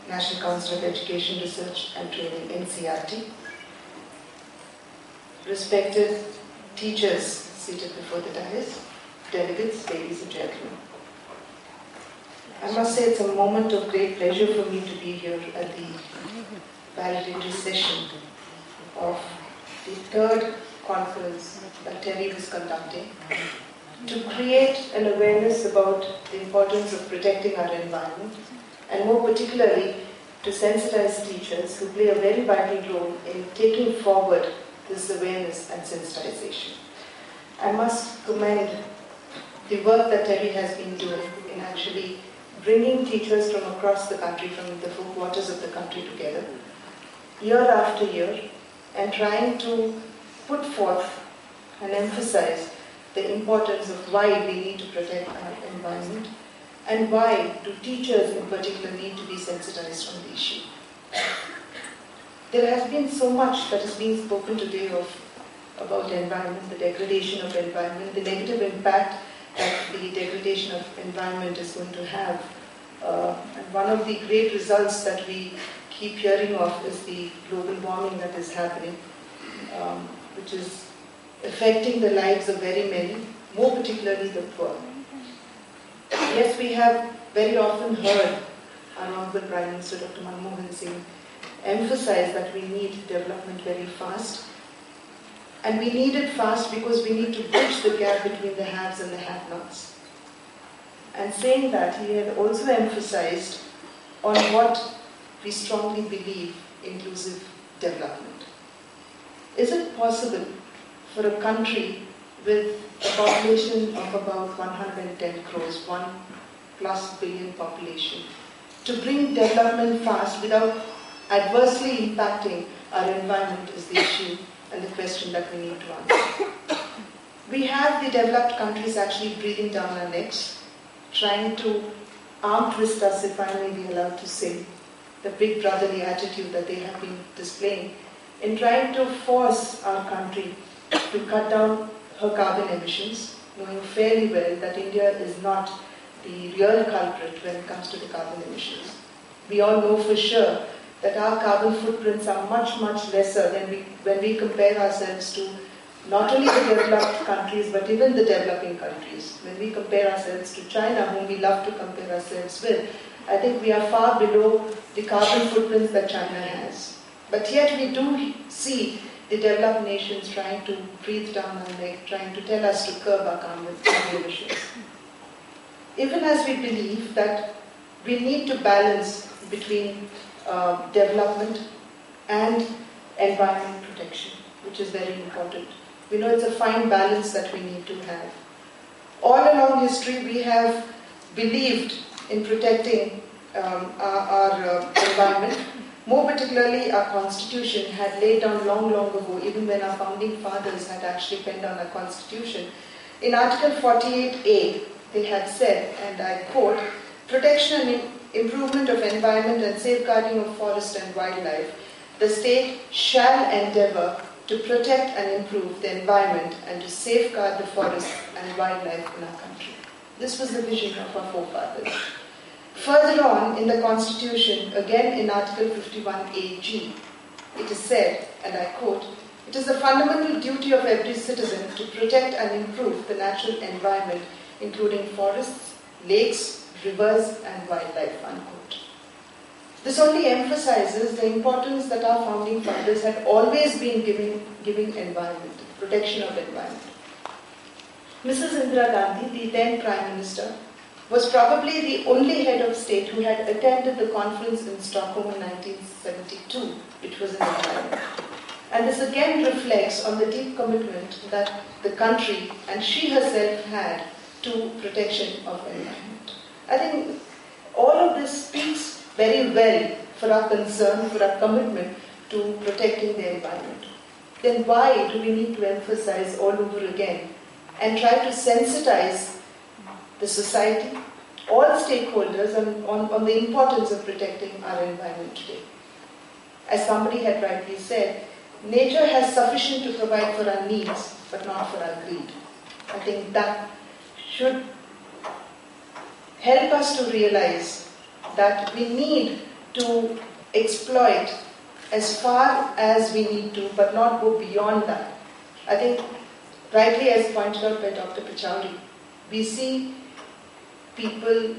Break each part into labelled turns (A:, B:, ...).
A: National Council of Education Research and Training, NCRT, respected teachers seated before the dais, delegates, ladies and gentlemen. I must say it's a moment of great pleasure for me to be here at the valedictory session of the third conference that Teri was conducting to create an awareness about the importance of protecting our environment, and more particularly to sensitize teachers who play a very vital role in taking forward this awareness and sensitization. I must commend the work that Teri has been doing in actually bringing teachers from across the country, from the four quarters of the country together, year after year, and trying to put forth and emphasize the importance of why we need to protect our environment and why do teachers in particular need to be sensitized on the issue. There has been so much that is being spoken today about environment, the degradation of environment, the negative impact that the degradation of environment is going to have. And one of the great results that we keep hearing of is the global warming that is happening, which is affecting the lives of very many, more particularly the poor. Yes, we have very often heard our Honorable Prime Minister Dr. Manmohan Singh emphasize that we need development very fast. And we need it fast because we need to bridge the gap between the haves and the have-nots. And saying that, he had also emphasized on what we strongly believe, inclusive development. Is it possible for a country with a population of about 110 crores, 1+ billion population, to bring development fast without adversely impacting our environment is the issue and the question that we need to answer. We have the developed countries actually breathing down our necks, trying to arm twist us, if I may be allowed to say, the big brotherly attitude that they have been displaying in trying to force our country to cut down her carbon emissions, knowing fairly well that India is not the real culprit when it comes to the carbon emissions. We all know for sure that our carbon footprints are much, much lesser than when we compare ourselves to not only the developed countries, but even the developing countries. When we compare ourselves to China, whom we love to compare ourselves with, I think we are far below the carbon footprints that China has. But yet we do see the developed nations trying to breathe down our neck, trying to tell us to curb our carbon emissions. Even as we believe that we need to balance between development and environment protection, which is very important. We know it's a fine balance that we need to have. All along history, we have believed in protecting our environment. More particularly, our constitution had laid down long ago, even when our founding fathers had actually penned down our constitution. In Article 48A, they had said, and I quote, "Protection and improvement of environment and safeguarding of forest and wildlife, the state shall endeavour to protect and improve the environment and to safeguard the forest and wildlife in our country." This was the vision of our forefathers. Further on in the Constitution, again in Article 51AG, it is said, and I quote, "It is the fundamental duty of every citizen to protect and improve the natural environment, including forests, lakes, rivers, and wildlife," unquote. This only emphasizes the importance that our founding fathers had always been giving environment, protection of environment. Mrs. Indira Gandhi, the then Prime Minister, was probably the only head of state who had attended the conference in Stockholm in 1972, which was an environment. And this again reflects on the deep commitment that the country and she herself had to protection of environment. I think all of this speaks very well for our concern, for our commitment to protecting the environment. Then why do we need to emphasize all over again and try to sensitize the society, all stakeholders on the importance of protecting our environment today? As somebody had rightly said, nature has sufficient to provide for our needs, but not for our greed. I think that should help us to realize that we need to exploit as far as we need to, but not go beyond that. I think, rightly as pointed out by Dr. Pachauri, we see people,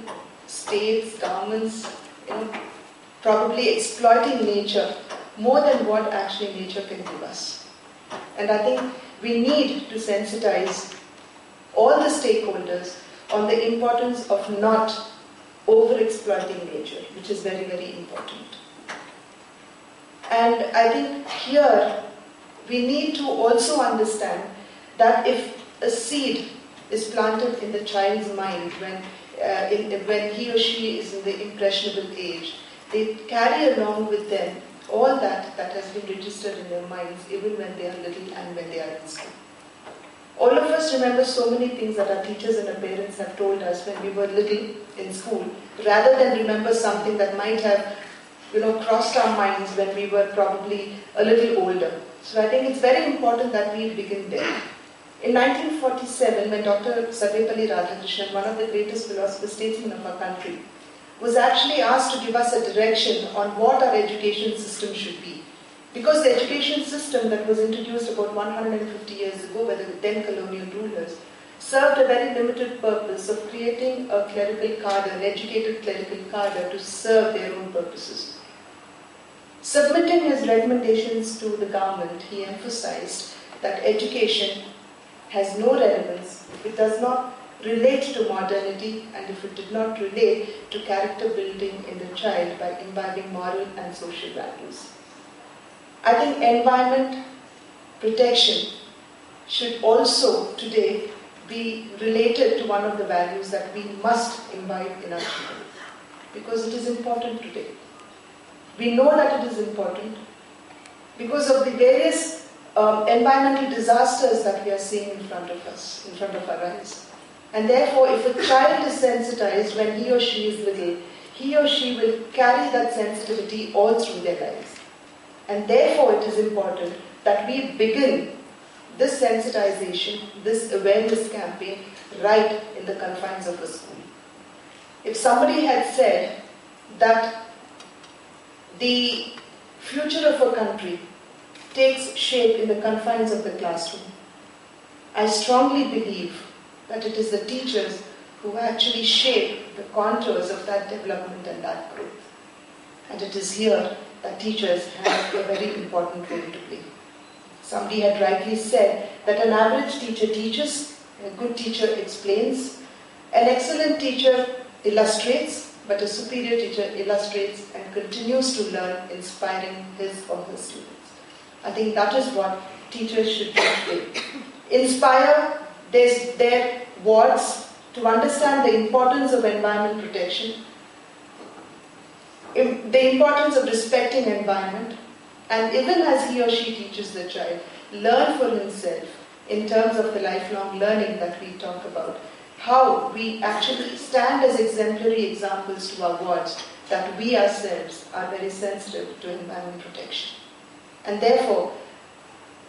A: states, governments, probably exploiting nature more than what actually nature can give us. And I think we need to sensitize all the stakeholders on the importance of not over-exploiting nature, which is very, very important. And I think here we need to also understand that if a seed is planted in the child's mind when he or she is in the impressionable age, they carry along with them all that has been registered in their minds even when they are little and when they are in school. All of us remember so many things that our teachers and our parents have told us when we were little in school, rather than remember something that might have crossed our minds when we were probably a little older. So I think it's very important that we begin there. In 1947, when Dr. Sarvepalli Radhakrishnan, one of the greatest philosophers, statesmen of our country, was actually asked to give us a direction on what our education system should be. Because the education system that was introduced about 150 years ago by the then colonial rulers served a very limited purpose of creating a clerical cadre, an educated clerical cadre to serve their own purposes. Submitting his recommendations to the government, he emphasized that education has no relevance if it does not relate to modernity and if it did not relate to character building in the child by imbibing moral and social values. I think environment protection should also today be related to one of the values that we must imbibe in our children, because it is important today. We know that it is important because of the various environmental disasters that we are seeing in front of us, in front of our eyes. And therefore, if a child is sensitized when he or she is little, he or she will carry that sensitivity all through their lives. And therefore, it is important that we begin this sensitization, this awareness campaign right in the confines of a school. If somebody had said that the future of a country takes shape in the confines of the classroom, I strongly believe that it is the teachers who actually shape the contours of that development and that growth. And it is here that teachers have a very important role to play. Somebody had rightly said that an average teacher teaches, a good teacher explains, an excellent teacher illustrates, but a superior teacher illustrates and continues to learn, inspiring his or her students. I think that is what teachers should do. Inspire their wards to understand the importance of environment protection, the importance of respecting environment, and even as he or she teaches the child, learn for himself in terms of the lifelong learning that we talk about, how we actually stand as exemplary examples to our wards that we ourselves are very sensitive to environment protection. And therefore,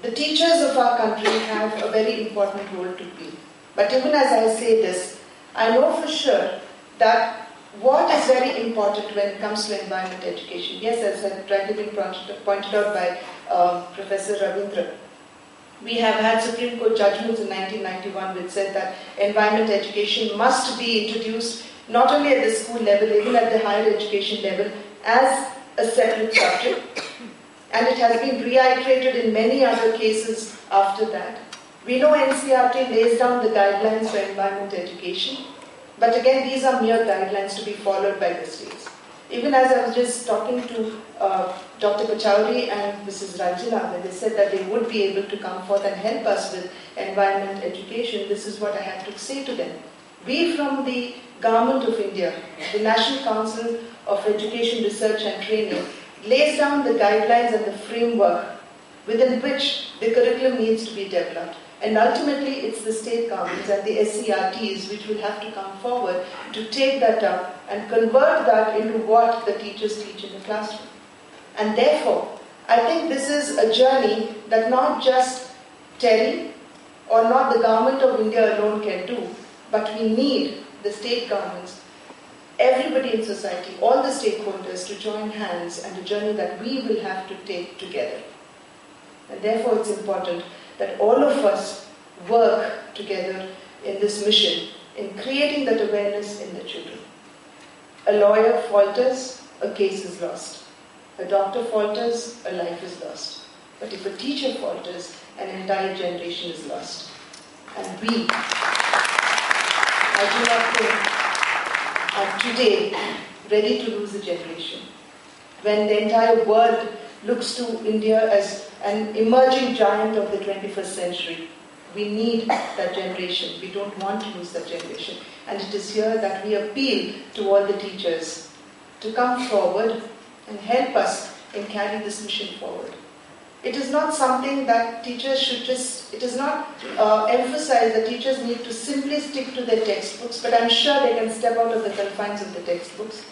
A: the teachers of our country have a very important role to play. But even as I say this, I know for sure that what is very important when it comes to environment education, yes, as has rightly been pointed out by Professor Ravindra, we have had Supreme Court judgments in 1991 which said that environment education must be introduced not only at the school level, even at the higher education level, as a separate subject. And it has been reiterated in many other cases after that. We know NCERT lays down the guidelines for environment education, but again, these are mere guidelines to be followed by the states. Even as I was just talking to Dr. Pachauri and Mrs. Ranjana, when they said that they would be able to come forth and help us with environment education, this is what I had to say to them. We from the Government of India, the National Council of Education, Research and Training, lays down the guidelines and the framework within which the curriculum needs to be developed. And ultimately, it's the state governments and the SCRTs which will have to come forward to take that up and convert that into what the teachers teach in the classroom. And therefore, I think this is a journey that not just Teri or not the Government of India alone can do, but we need the state governments everybody in society, all the stakeholders, to join hands and a journey that we will have to take together. And therefore it's important that all of us work together in this mission, in creating that awareness in the children. A lawyer falters, a case is lost. A doctor falters, a life is lost. But if a teacher falters, an entire generation is lost. And we, I do not think, are today ready to lose a generation. When the entire world looks to India as an emerging giant of the 21st century, we need that generation. We don't want to lose that generation. And it is here that we appeal to all the teachers to come forward and help us in carrying this mission forward. It is not something that teachers should just, it is not emphasized that teachers need to simply stick to their textbooks, but I'm sure they can step out of the confines of the textbooks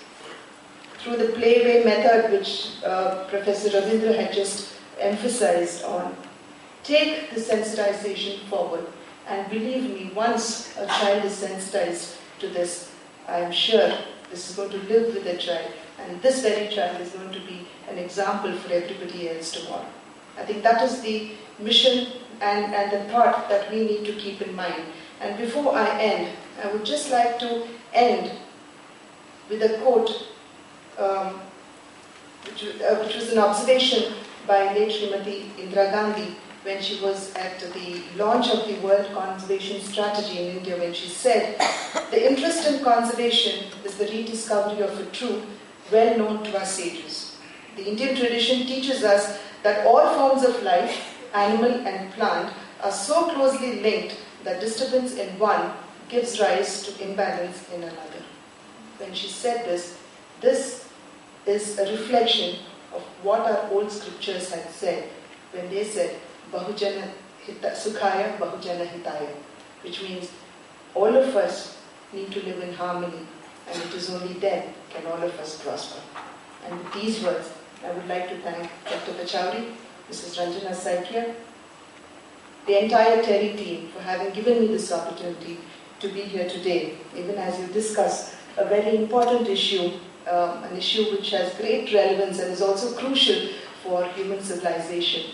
A: through the playway method which Professor Ravindra had just emphasized on. Take the sensitization forward, and believe me, once a child is sensitized to this, I am sure this is going to live with the child, and this very child is going to be an example for everybody else tomorrow. I think that is the mission and the thought that we need to keep in mind. And before I end, I would just like to end with a quote, which was an observation by late Srimati Indira Gandhi when she was at the launch of the World Conservation Strategy in India, when she said, "The interest in conservation is the rediscovery of a truth well known to our sages. The Indian tradition teaches us that all forms of life, animal and plant, are so closely linked that disturbance in one gives rise to imbalance in another." When she said this, this is a reflection of what our old scriptures had said when they said, Bahujana Sukhaya, Bahujana Hitaya, which means all of us need to live in harmony, and it is only then can all of us prosper. And with these words, I would like to thank Dr. Pachauri, Mrs. Ranjana Saikia, the entire Teri team for having given me this opportunity to be here today, even as you discuss a very important issue, an issue which has great relevance and is also crucial for human civilization,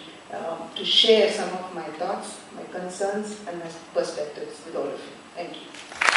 A: to share some of my thoughts, my concerns and my perspectives with all of you. Thank you.